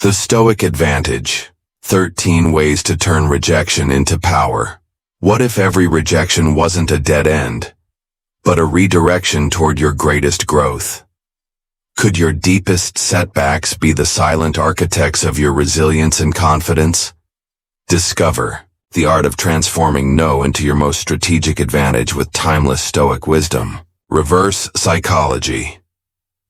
The Stoic Advantage. 13 Ways to Turn Rejection into Power. What if every rejection wasn't a dead end, but a redirection toward your greatest growth? Could your deepest setbacks be the silent architects of your resilience and confidence? Discover the art of transforming no into your most strategic advantage with timeless Stoic wisdom. Reverse psychology.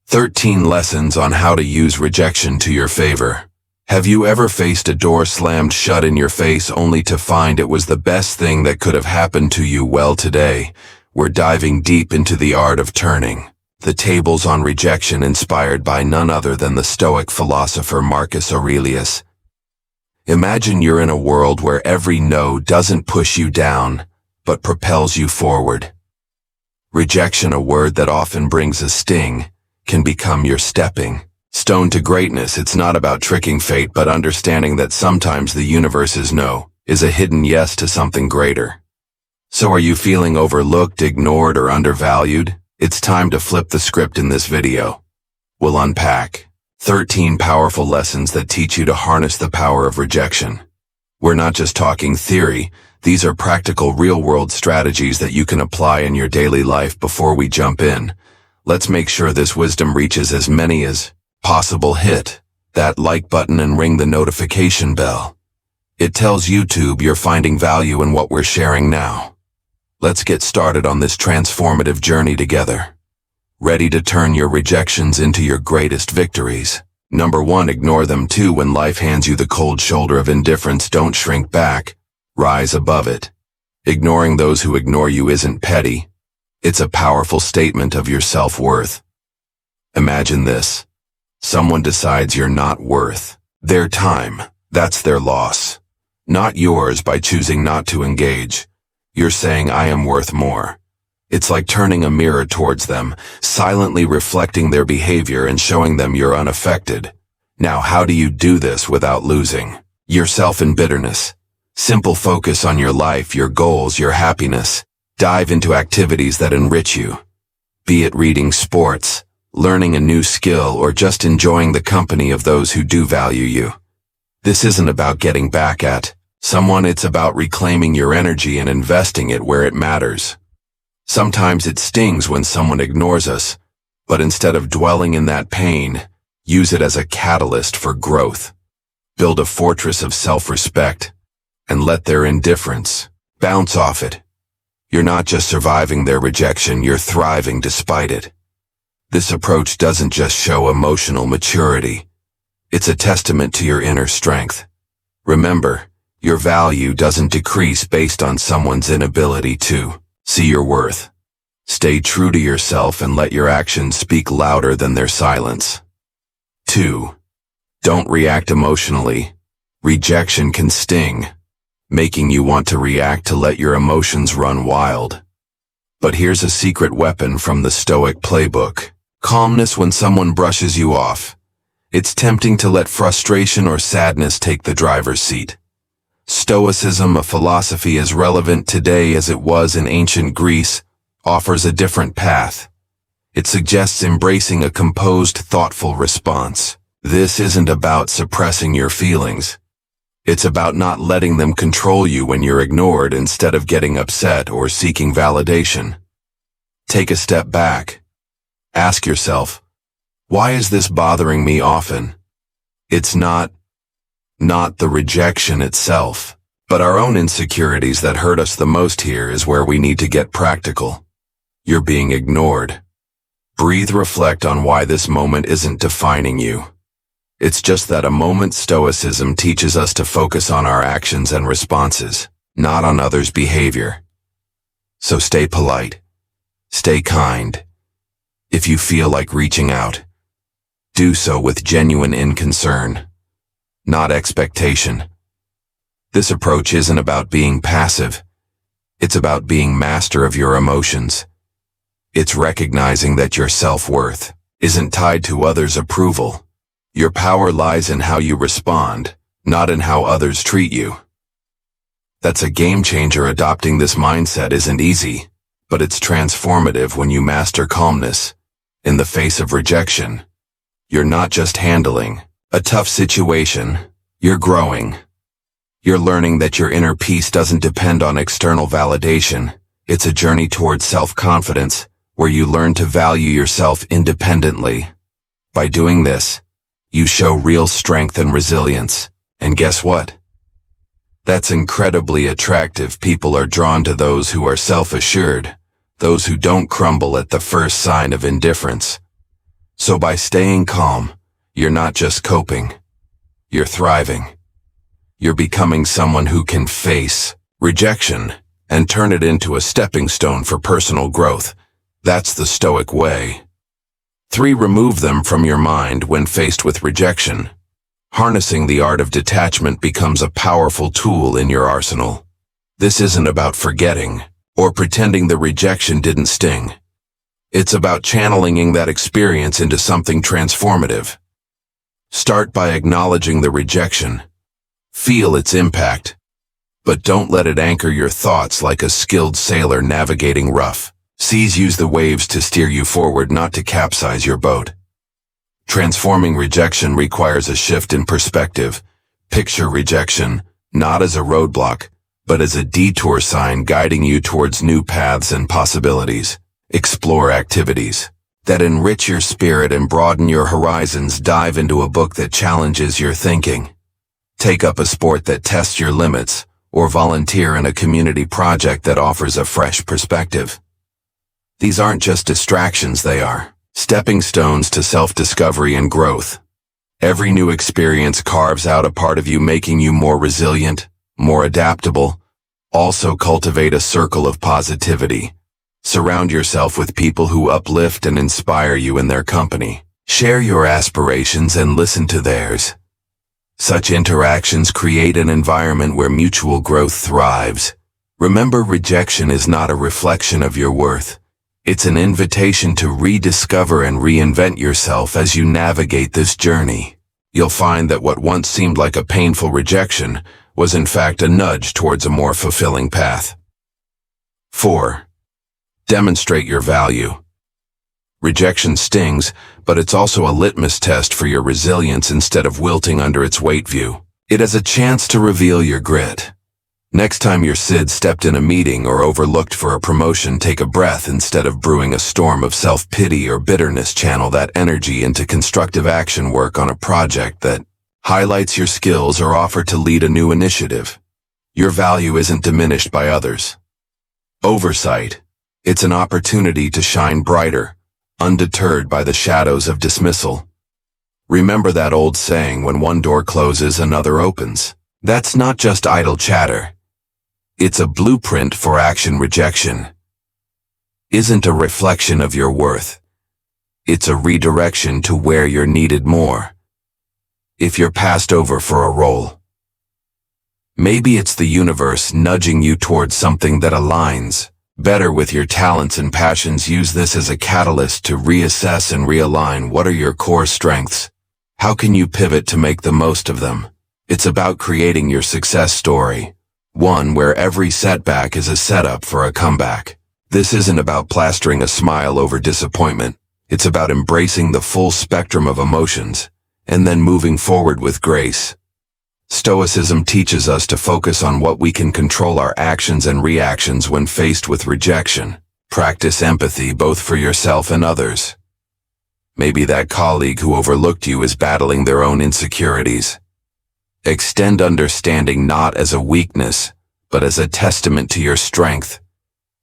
13 lessons on how to use rejection to your favor. Have you ever faced a door slammed shut in your face only to find it was the best thing that could have happened to you? Well, today, we're diving deep into the art of turning the tables on rejection, inspired by none other than the Stoic philosopher Marcus Aurelius. Imagine you're in a world where every no doesn't push you down, but propels you forward. Rejection, a word that often brings a sting, can become your stepping stone to greatness. It's not about tricking fate, but understanding that sometimes the universe's no is a hidden yes to something greater. So are you feeling overlooked, ignored, or undervalued? It's time to flip the script in this video. We'll unpack 13 powerful lessons that teach you to harness the power of rejection. We're not just talking theory. These are practical, real-world strategies that you can apply in your daily life. Before we jump in, let's make sure this wisdom reaches as many as possible. Hit that like button and ring the notification bell. It tells YouTube you're finding value in what we're sharing now. Let's get started on this transformative journey together. Ready to turn your rejections into your greatest victories? Number 1, ignore them. 2, when life hands you the cold shoulder of indifference, don't shrink back. Rise above it. Ignoring those who ignore you isn't petty. It's a powerful statement of your self-worth. Imagine this. Someone decides you're not worth their time. That's their loss, not yours. By choosing not to engage, you're saying, I am worth more. It's like turning a mirror towards them, silently reflecting their behavior and showing them you're unaffected. Now, how do you do this without losing yourself in bitterness? Simple: focus on your life, your goals, your happiness. Dive into activities that enrich you. Be it reading, sports, learning a new skill, or just enjoying the company of those who do value you. This isn't about getting back at someone, it's about reclaiming your energy and investing it where it matters. Sometimes it stings when someone ignores us, but instead of dwelling in that pain, use it as a catalyst for growth. Build a fortress of self-respect and let their indifference bounce off it. You're not just surviving their rejection, you're thriving despite it. This approach doesn't just show emotional maturity. It's a testament to your inner strength. Remember, your value doesn't decrease based on someone's inability to see your worth. Stay true to yourself and let your actions speak louder than their silence. 2. Don't react emotionally. Rejection can sting, making you want to react, to let your emotions run wild. But here's a secret weapon from the Stoic playbook: calmness. When someone brushes you off, it's tempting to let frustration or sadness take the driver's seat. Stoicism, a philosophy as relevant today as it was in ancient Greece, offers a different path. It suggests embracing a composed, thoughtful response. This isn't about suppressing your feelings. It's about not letting them control you when you're ignored. Instead of getting upset or seeking validation, take a step back. Ask yourself, why is this bothering me? Often, it's not the rejection itself, but our own insecurities that hurt us the most. Here is where we need to get practical. You're being ignored. Breathe, reflect on why this moment isn't defining you. It's just that a moment. Stoicism teaches us to focus on our actions and responses, not on others' behavior. So stay polite. Stay kind. If you feel like reaching out, do so with genuine concern, not expectation. This approach isn't about being passive. It's about being master of your emotions. It's recognizing that your self-worth isn't tied to others' approval. Your power lies in how you respond, not in how others treat you. That's a game changer. Adopting this mindset isn't easy, but it's transformative. When you master calmness in the face of rejection, you're not just handling A tough situation. You're growing. You're learning that your inner peace doesn't depend on external validation. It's a journey towards self-confidence, where you learn to value yourself independently. By doing this, you show real strength and resilience. And guess what? That's incredibly attractive. People are drawn to those who are self-assured, those who don't crumble at the first sign of indifference. So by staying calm, you're not just coping, you're thriving. You're becoming someone who can face rejection and turn it into a stepping stone for personal growth. That's the Stoic way. 3. Remove them from your mind when faced with rejection. Harnessing the art of detachment becomes a powerful tool in your arsenal. This isn't about forgetting or pretending the rejection didn't sting. It's about channeling that experience into something transformative. Start by acknowledging the rejection. Feel its impact. But don't let it anchor your thoughts like a skilled sailor navigating rough seas. Use the waves to steer you forward, not to capsize your boat. Transforming rejection requires a shift in perspective. Picture rejection not as a roadblock, but as a detour sign guiding you towards new paths and possibilities. Explore activities that enrich your spirit and broaden your horizons. Dive into a book that challenges your thinking. Take up a sport that tests your limits, or volunteer in a community project that offers a fresh perspective. These aren't just distractions, they are stepping stones to self-discovery and growth. Every new experience carves out a part of you, making you more resilient, more adaptable. Also cultivate a circle of positivity. Surround yourself with people who uplift and inspire you in their company. Share your aspirations and listen to theirs. Such interactions create an environment where mutual growth thrives. Remember, rejection is not a reflection of your worth. It's an invitation to rediscover and reinvent yourself as you navigate this journey. You'll find that what once seemed like a painful rejection was in fact a nudge towards a more fulfilling path. 4. Demonstrate your value. Rejection stings, but it's also a litmus test for your resilience. Instead of wilting under its weight, view it as a chance to reveal your grit. Next time you're sidestepped in a meeting or overlooked for a promotion, take a breath. Instead of brewing a storm of self-pity or bitterness, channel that energy into constructive action. Work on a project that highlights your skills or offer to lead a new initiative. Your value isn't diminished by others. Oversight. It's an opportunity to shine brighter, undeterred by the shadows of dismissal. Remember that old saying, when one door closes, another opens. That's not just idle chatter. It's a blueprint for action. Rejection isn't a reflection of your worth. It's a redirection to where you're needed more. If you're passed over for a role, maybe it's the universe nudging you towards something that aligns better with your talents and passions. Use this as a catalyst to reassess and realign. What are your core strengths? How can you pivot to make the most of them? It's about creating your success story, one where every setback is a setup for a comeback. This isn't about plastering a smile over disappointment. It's about embracing the full spectrum of emotions and then moving forward with grace. Stoicism teaches us to focus on what we can control, our actions and reactions when faced with rejection. Practice empathy both for yourself and others. Maybe that colleague who overlooked you is battling their own insecurities. Extend understanding not as a weakness, but as a testament to your strength.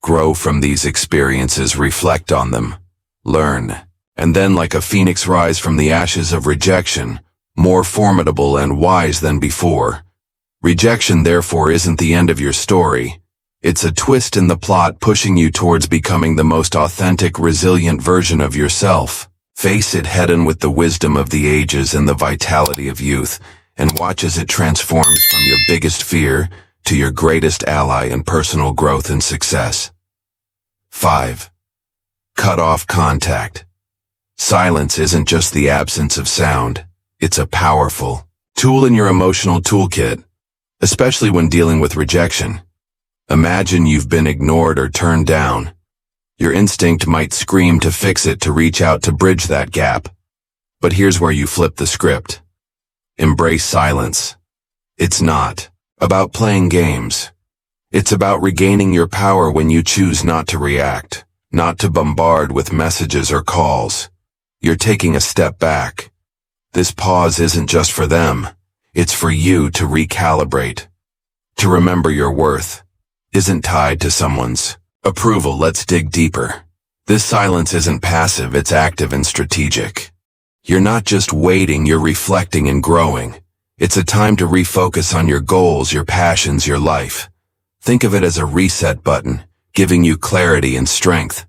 Grow from these experiences, reflect on them, learn, and then like a phoenix rise from the ashes of rejection, more formidable and wise than before. Rejection, therefore, isn't the end of your story. It's a twist in the plot, pushing you towards becoming the most authentic, resilient version of yourself. Face it head-on with the wisdom of the ages and the vitality of youth, and watch as it transforms from your biggest fear to your greatest ally in personal growth and success. 5. Cut off contact. Silence isn't just the absence of sound. It's a powerful tool in your emotional toolkit, especially when dealing with rejection. Imagine you've been ignored or turned down. Your instinct might scream to fix it, to reach out, to bridge that gap. But here's where you flip the script. Embrace silence. It's not about playing games. It's about regaining your power when you choose not to react, not to bombard with messages or calls. You're taking a step back. This pause isn't just for them. It's for you to recalibrate. To remember your worth isn't tied to someone's approval. Let's dig deeper. This silence isn't passive, it's active and strategic. You're not just waiting, you're reflecting and growing. It's a time to refocus on your goals, your passions, your life. Think of it as a reset button, giving you clarity and strength.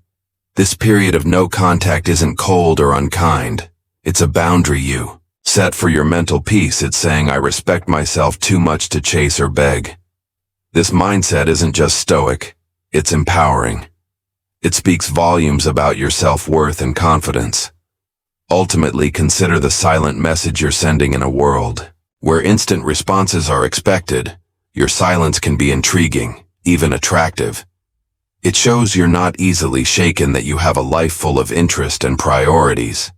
This period of no contact isn't cold or unkind. It's a boundary you set for your mental peace. It's saying, I respect myself too much to chase or beg. This mindset isn't just stoic, it's empowering. It speaks volumes about your self-worth and confidence. Ultimately, consider the silent message you're sending in a world where instant responses are expected. Your silence can be intriguing, even attractive. It shows you're not easily shaken, that you have a life full of interest and priorities.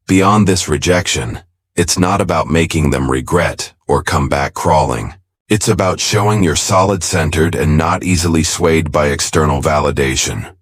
Beyond this rejection, it's not about making them regret or come back crawling. It's about showing you're solid-centered and not easily swayed by external validation.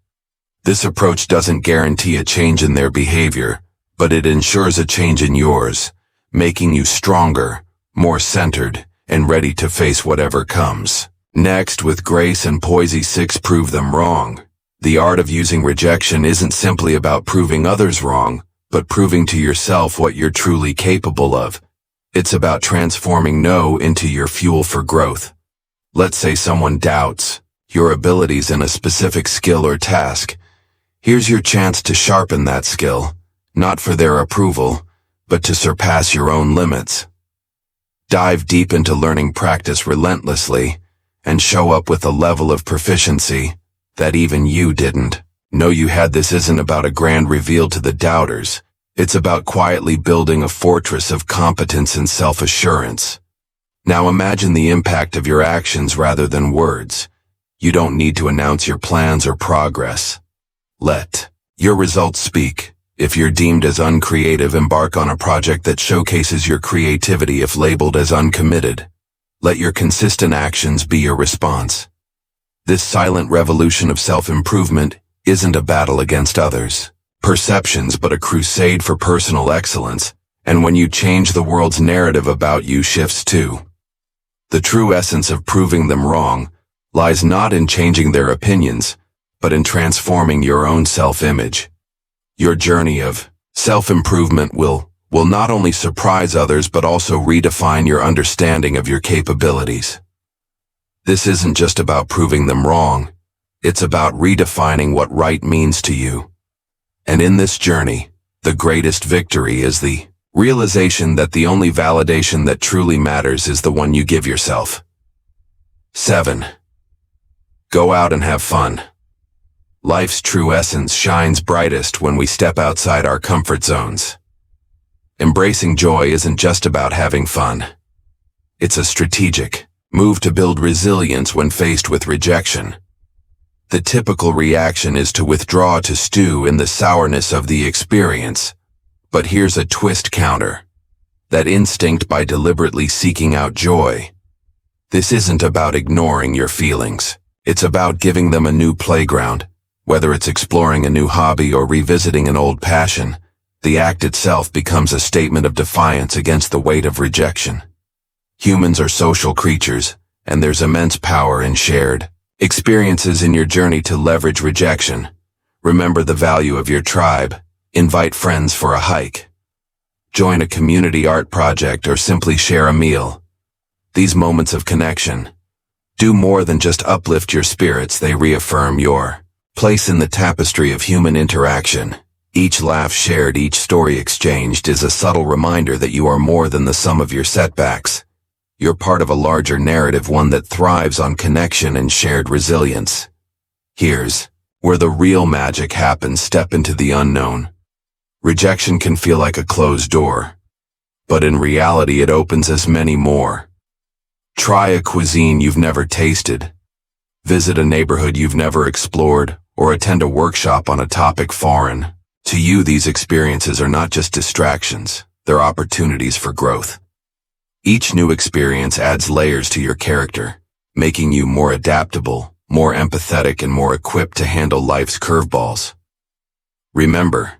This approach doesn't guarantee a change in their behavior, but it ensures a change in yours, making you stronger, more centered, and ready to face whatever comes. Next, with grace and poise, 6, prove them wrong. The art of using rejection isn't simply about proving others wrong, but proving to yourself what you're truly capable of. It's about transforming no into your fuel for growth. Let's say someone doubts your abilities in a specific skill or task. Here's your chance to sharpen that skill, not for their approval, but to surpass your own limits. Dive deep into learning, practice relentlessly, and show up with a level of proficiency that even you didn't know you had. This isn't about a grand reveal to the doubters. It's about quietly building a fortress of competence and self-assurance. Now imagine the impact of your actions rather than words. You don't need to announce your plans or progress. Let your results speak. If you're deemed as uncreative, embark on a project that showcases your creativity. If labeled as uncommitted, let your consistent actions be your response. This silent revolution of self-improvement isn't a battle against others' perceptions, but a crusade for personal excellence. And when you change, the world's narrative about you shifts too. The true essence of proving them wrong lies not in changing their opinions, but in transforming your own self-image. Your journey of self-improvement will not only surprise others, but also redefine your understanding of your capabilities. This isn't just about proving them wrong. It's about redefining what right means to you. And in this journey, the greatest victory is the realization that the only validation that truly matters is the one you give yourself. 7. Go out and have fun. Life's true essence shines brightest when we step outside our comfort zones. Embracing joy isn't just about having fun. It's a strategic move to build resilience when faced with rejection. The typical reaction is to withdraw, to stew in the sourness of the experience. But here's a twist: counter that instinct by deliberately seeking out joy. This isn't about ignoring your feelings. It's about giving them a new playground. Whether it's exploring a new hobby or revisiting an old passion, the act itself becomes a statement of defiance against the weight of rejection. Humans are social creatures, and there's immense power in shared experiences. In your journey to leverage rejection, remember the value of your tribe. Invite friends for a hike. Join a community art project or simply share a meal. These moments of connection do more than just uplift your spirits, they reaffirm your place in the tapestry of human interaction. Each laugh shared, each story exchanged is a subtle reminder that you are more than the sum of your setbacks. You're part of a larger narrative, one that thrives on connection and shared resilience. Here's where the real magic happens. Step into the unknown. Rejection can feel like a closed door, but in reality it opens as many more. Try a cuisine you've never tasted. Visit a neighborhood you've never explored, or attend a workshop on a topic foreign to you. These experiences are not just distractions, they're opportunities for growth. Each new experience adds layers to your character, making you more adaptable, more empathetic, and more equipped to handle life's curveballs. Remember,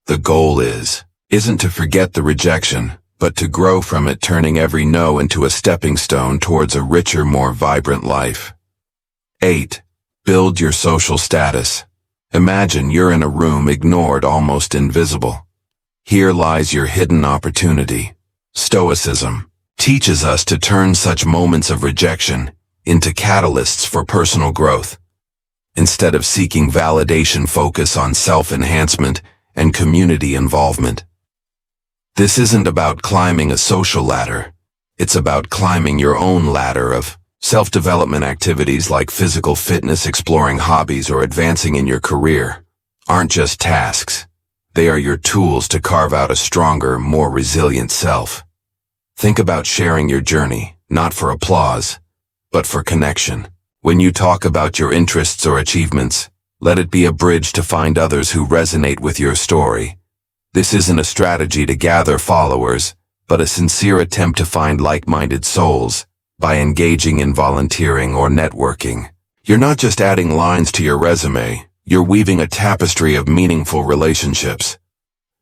the goal isn't to forget the rejection, but to grow from it, turning every no into a stepping stone towards a richer, more vibrant life. 8. Build your social status. Imagine you're in a room ignored, almost invisible. Here lies your hidden opportunity. Stoicism teaches us to turn such moments of rejection into catalysts for personal growth. Instead of seeking validation, focus on self-enhancement and community involvement. This isn't about climbing a social ladder. It's about climbing your own ladder of self-development. Activities like physical fitness, exploring hobbies, or advancing in your career aren't just tasks. They are your tools to carve out a stronger, more resilient self. Think about sharing your journey, not for applause, but for connection. When you talk about your interests or achievements, let it be a bridge to find others who resonate with your story. This isn't a strategy to gather followers, but a sincere attempt to find like-minded souls. By engaging in volunteering or networking, you're not just adding lines to your resume, you're weaving a tapestry of meaningful relationships.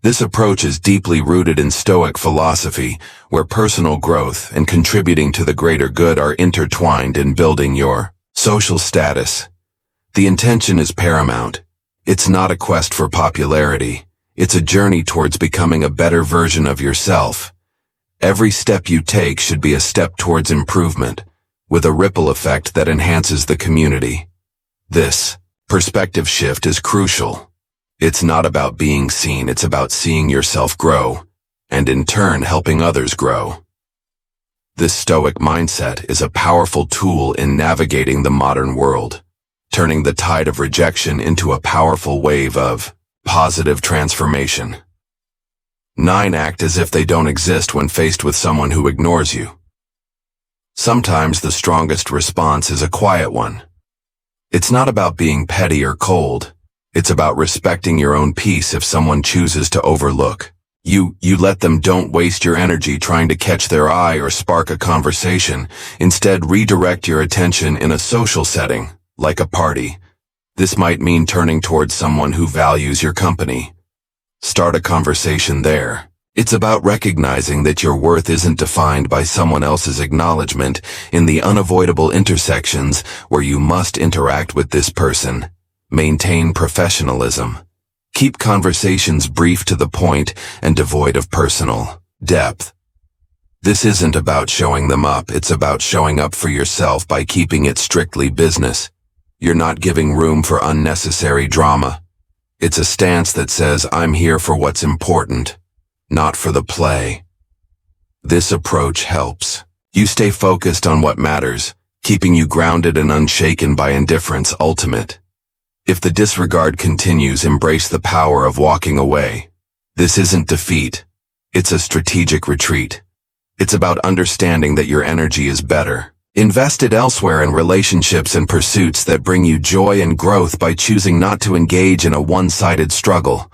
This approach is deeply rooted in Stoic philosophy, where personal growth and contributing to the greater good are intertwined in building your social status. The intention is paramount. It's not a quest for popularity. It's a journey towards becoming a better version of yourself. Every step you take should be a step towards improvement, with a ripple effect that enhances the community. This perspective shift is crucial. It's not about being seen, it's about seeing yourself grow, and in turn helping others grow. This Stoic mindset is a powerful tool in navigating the modern world, turning the tide of rejection into a powerful wave of positive transformation. 9. Act as if they don't exist when faced with someone who ignores you. Sometimes the strongest response is a quiet one. It's not about being petty or cold. It's about respecting your own peace. If someone chooses to overlook you let them. Don't waste your energy trying to catch their eye or spark a conversation. Instead, redirect your attention in a social setting, like a party. This might mean turning towards someone who values your company. Start a conversation there. It's about recognizing that your worth isn't defined by someone else's acknowledgement. In the unavoidable intersections where you must interact with this person, maintain professionalism. Keep conversations brief, to the point, and devoid of personal depth. This isn't about showing them up, it's about showing up for yourself by keeping it strictly business. You're not giving room for unnecessary drama. It's a stance that says, I'm here for what's important, not for the play. This approach helps you stay focused on what matters, keeping you grounded and unshaken by indifference. Ultimate. If the disregard continues, embrace the power of walking away. This isn't defeat. It's a strategic retreat. It's about understanding that your energy is better invested elsewhere, in relationships and pursuits that bring you joy and growth. By choosing not to engage in a one-sided struggle,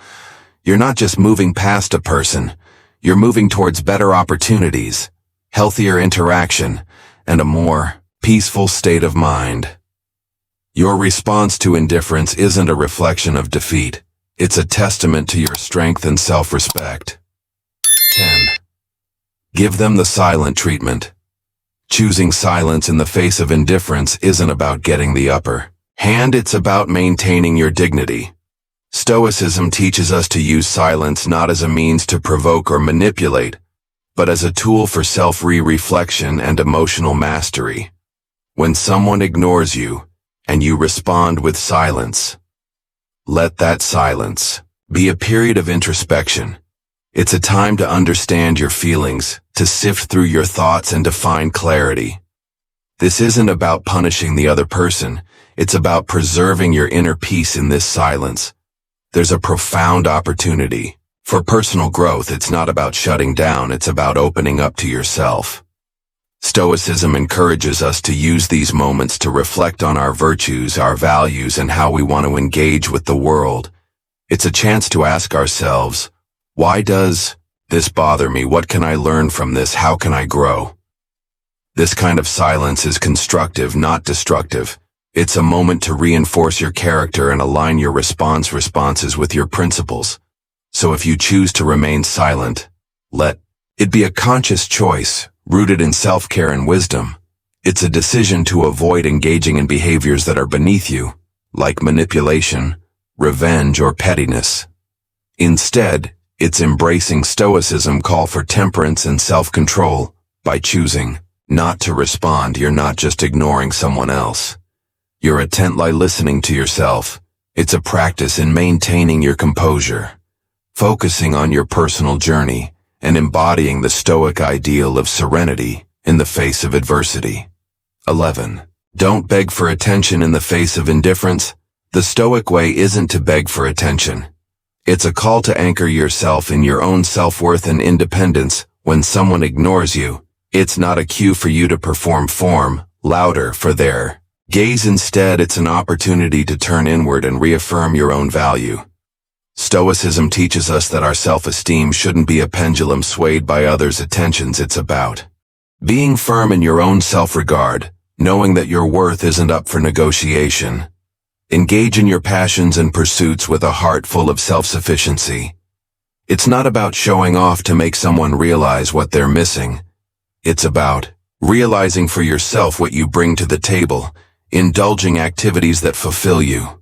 you're not just moving past a person, you're moving towards better opportunities, healthier interaction, and a more peaceful state of mind. Your response to indifference isn't a reflection of defeat. It's a testament to your strength and self-respect. 10. Give them the silent treatment. Choosing silence in the face of indifference isn't about getting the upper hand, it's about maintaining your dignity. Stoicism teaches us to use silence not as a means to provoke or manipulate, but as a tool for self-reflection and emotional mastery. When someone ignores you, and you respond with silence, let that silence be a period of introspection. It's a time to understand your feelings, to sift through your thoughts, and to find clarity. This isn't about punishing the other person, it's about preserving your inner peace in this silence. There's a profound opportunity for personal growth. It's not about shutting down, it's about opening up to yourself. Stoicism encourages us to use these moments to reflect on our virtues, our values, and how we want to engage with the world. It's a chance to ask ourselves, why does This bother me. What can I learn from this? How can I grow? This kind of silence is constructive, not destructive. It's a moment to reinforce your character and align your responses with your principles. So if you choose to remain silent, let it be a conscious choice, rooted in self-care and wisdom. It's a decision to avoid engaging in behaviors that are beneath you, like manipulation, revenge, or pettiness. Instead, it's embracing stoicism, call for temperance and self-control. By choosing not to respond, you're not just ignoring someone else. You're attentively listening to yourself. It's a practice in maintaining your composure, focusing on your personal journey, and embodying the Stoic ideal of serenity in the face of adversity. 11. Don't beg for attention in the face of indifference. The Stoic way isn't to beg for attention. It's a call to anchor yourself in your own self-worth and independence. When someone ignores you, it's not a cue for you to perform louder for their gaze. Instead, it's an opportunity to turn inward and reaffirm your own value. Stoicism teaches us that our self-esteem shouldn't be a pendulum swayed by others' attentions. It's about being firm in your own self-regard, knowing that your worth isn't up for negotiation. Engage in your passions and pursuits with a heart full of self-sufficiency. It's not about showing off to make someone realize what they're missing. It's about realizing for yourself what you bring to the table, indulging activities that fulfill you.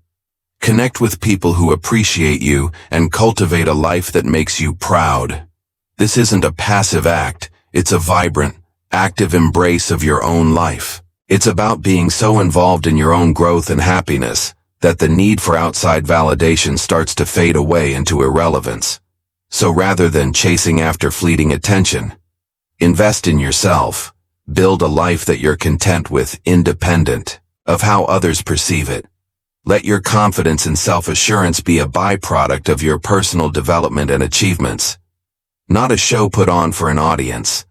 Connect with people who appreciate you and cultivate a life that makes you proud. This isn't a passive act, it's a vibrant, active embrace of your own life. It's about being so involved in your own growth and happiness that the need for outside validation starts to fade away into irrelevance. So rather than chasing after fleeting attention, invest in yourself. Build a life that you're content with, independent of how others perceive it. Let your confidence and self-assurance be a byproduct of your personal development and achievements, not a show put on for an audience.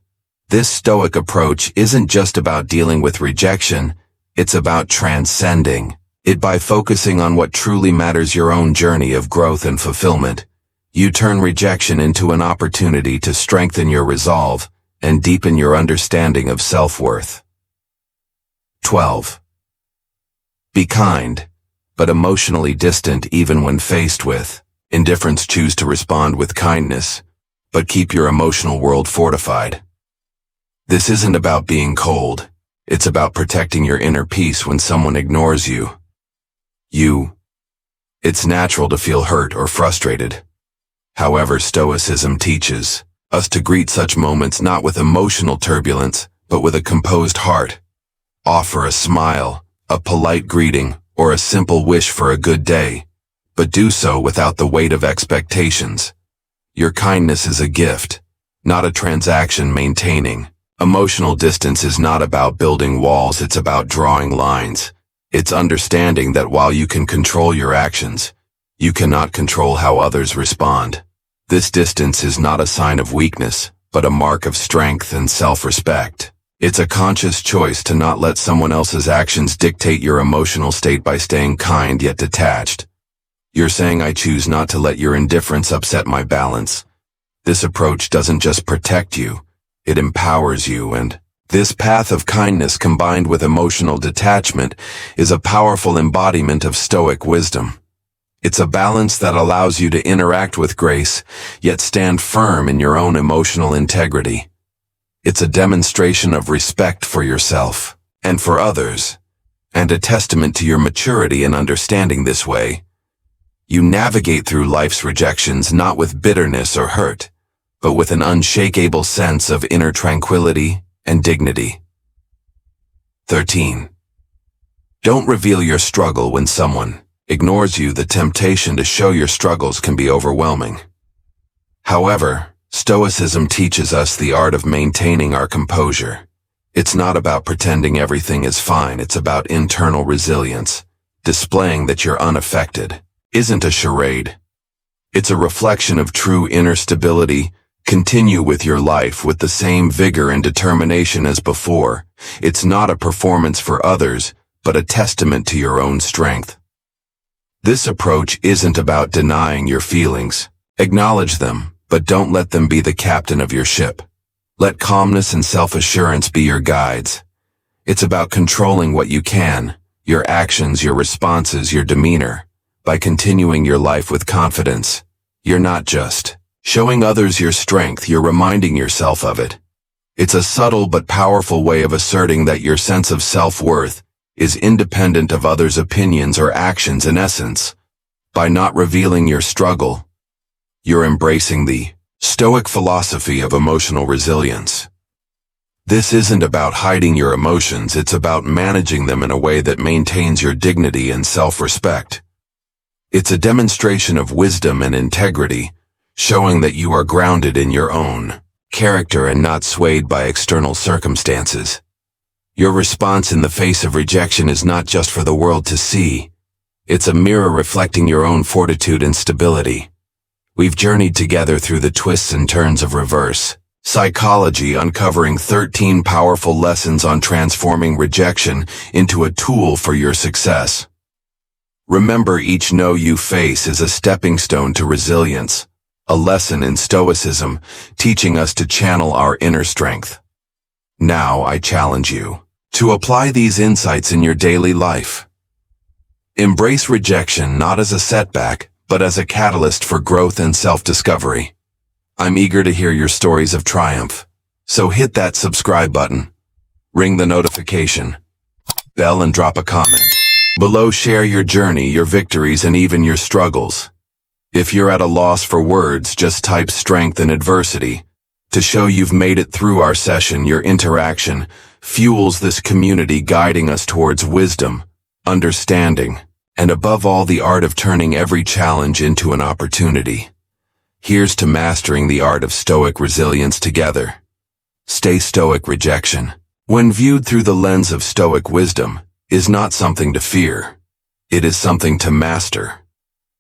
This Stoic approach isn't just about dealing with rejection, it's about transcending it by focusing on what truly matters, your own journey of growth and fulfillment. You turn rejection into an opportunity to strengthen your resolve and deepen your understanding of self-worth. 12. Be kind, but emotionally distant even when faced with indifference. Choose to respond with kindness, but keep your emotional world fortified. This isn't about being cold. It's about protecting your inner peace when someone ignores you. It's natural to feel hurt or frustrated. However, Stoicism teaches us to greet such moments not with emotional turbulence, but with a composed heart. Offer a smile, a polite greeting, or a simple wish for a good day, but do so without the weight of expectations. Your kindness is a gift, not a transaction. Maintaining emotional distance is not about building walls, it's about drawing lines. It's understanding that while you can control your actions, you cannot control how others respond. This distance is not a sign of weakness, but a mark of strength and self-respect. It's a conscious choice to not let someone else's actions dictate your emotional state. By staying kind yet detached, you're saying, I choose not to let your indifference upset my balance. This approach doesn't just protect you, it empowers you, and this path of kindness combined with emotional detachment is a powerful embodiment of Stoic wisdom. It's a balance that allows you to interact with grace, yet stand firm in your own emotional integrity. It's a demonstration of respect for yourself and for others, and a testament to your maturity in understanding this way. You navigate through life's rejections not with bitterness or hurt, but with an unshakable sense of inner tranquility and dignity. 13. Don't reveal your struggle when someone ignores you. The temptation to show your struggles can be overwhelming. However, Stoicism teaches us the art of maintaining our composure. It's not about pretending everything is fine, it's about internal resilience. Displaying that you're unaffected isn't a charade. It's a reflection of true inner stability. Continue with your life with the same vigor and determination as before. It's not a performance for others, but a testament to your own strength. This approach isn't about denying your feelings. Acknowledge them, but don't let them be the captain of your ship. Let calmness and self-assurance be your guides. It's about controlling what you can, your actions, your responses, your demeanor. By continuing your life with confidence, you're not just showing others your strength, you're reminding yourself of it. It's a subtle but powerful way of asserting that your sense of self-worth is independent of others' opinions or actions. In essence, by not revealing your struggle, you're embracing the Stoic philosophy of emotional resilience. This isn't about hiding your emotions, it's about managing them in a way that maintains your dignity and self-respect. It's a demonstration of wisdom and integrity, showing that you are grounded in your own character and not swayed by external circumstances. Your response in the face of rejection is not just for the world to see. It's a mirror reflecting your own fortitude and stability. We've journeyed together through the twists and turns of reverse psychology, uncovering 13 powerful lessons on transforming rejection into a tool for your success. Remember, each no you face is a stepping stone to resilience, a lesson in stoicism, teaching us to channel our inner strength. Now I challenge you to apply these insights in your daily life. Embrace rejection not as a setback, but as a catalyst for growth and self-discovery. I'm eager to hear your stories of triumph, so hit that subscribe button, ring the notification bell, and drop a comment. Below, share your journey, your victories, and even your struggles. If you're at a loss for words, just type strength in adversity to show you've made it through our session. Your interaction fuels this community, guiding us towards wisdom, understanding, and above all, the art of turning every challenge into an opportunity. Here's to mastering the art of stoic resilience together. Stay stoic. Rejection, when viewed through the lens of stoic wisdom, is not something to fear. It is something to master.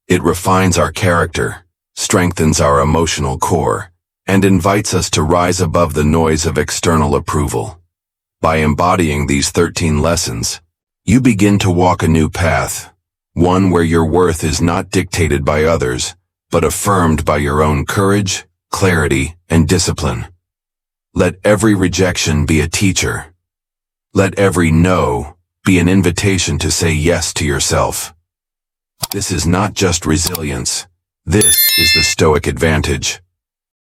It refines our character, strengthens our emotional core, and invites us to rise above the noise of external approval. By embodying these 13 lessons, you begin to walk a new path, one where your worth is not dictated by others, but affirmed by your own courage, clarity, and discipline. Let every rejection be a teacher. Let every no be an invitation to say yes to yourself. This is not just resilience. This is the Stoic advantage.